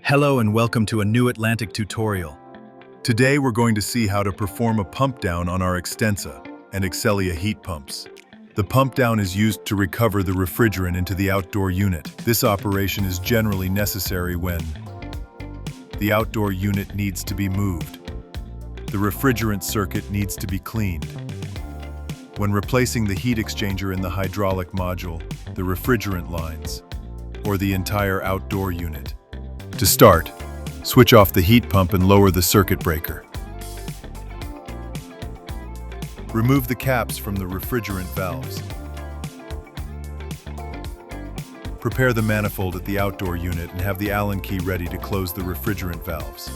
Hello and welcome to a new Atlantic tutorial. Today we're going to see how to perform a pump down on our Extensa and Excelia heat pumps. The pump down is used to recover the refrigerant into the outdoor unit. This operation is generally necessary when the outdoor unit needs to be moved, the refrigerant circuit needs to be cleaned, when replacing the heat exchanger in the hydraulic module, the refrigerant lines, or the entire outdoor unit. To start, switch off the heat pump and lower the circuit breaker. Remove the caps from the refrigerant valves. Prepare the manifold at the outdoor unit and have the Allen key ready to close the refrigerant valves.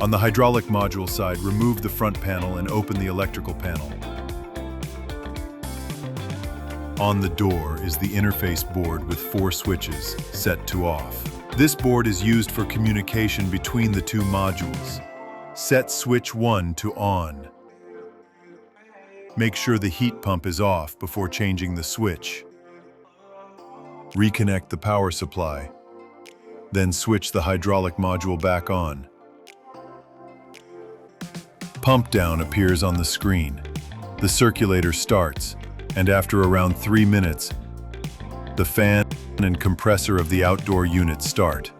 On the hydraulic module side, remove the front panel and open the electrical panel. On the door is the interface board with 4 switches set to off. This board is used for communication between the 2 modules. Set switch 1 to on. Make sure the heat pump is off before changing the switch. Reconnect the power supply. Then switch the hydraulic module back on. Pump down appears on the screen. The circulator starts, and after around 3 minutes, the fan and compressor of the outdoor unit start.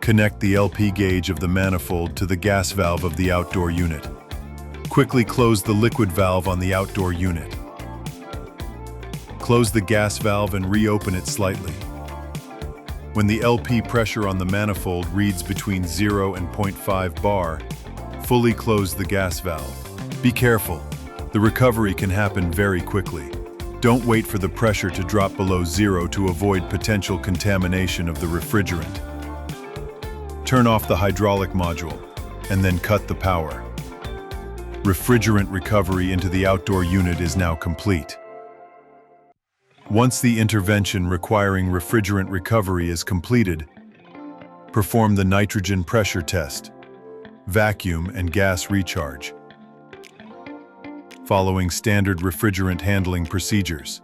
Connect the LP gauge of the manifold to the gas valve of the outdoor unit. Quickly close the liquid valve on the outdoor unit. Close the gas valve and reopen it slightly. When the LP pressure on the manifold reads between 0 and 0.5 bar, fully close the gas valve. Be careful. The recovery can happen very quickly. Don't wait for the pressure to drop below 0 to avoid potential contamination of the refrigerant. Turn off the hydraulic module and then cut the power. Refrigerant recovery into the outdoor unit is now complete. Once the intervention requiring refrigerant recovery is completed, perform the nitrogen pressure test, vacuum and gas recharge, following standard refrigerant handling procedures.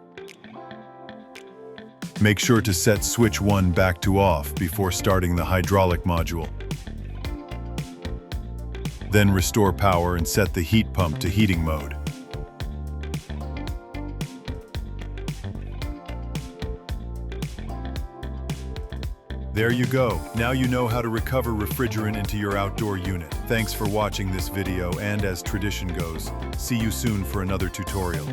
Make sure to set switch 1 back to off before starting the hydraulic module. Then restore power and set the heat pump to heating mode. There you go. Now you know how to recover refrigerant into your outdoor unit. Thanks for watching this video, and as tradition goes, see you soon for another tutorial.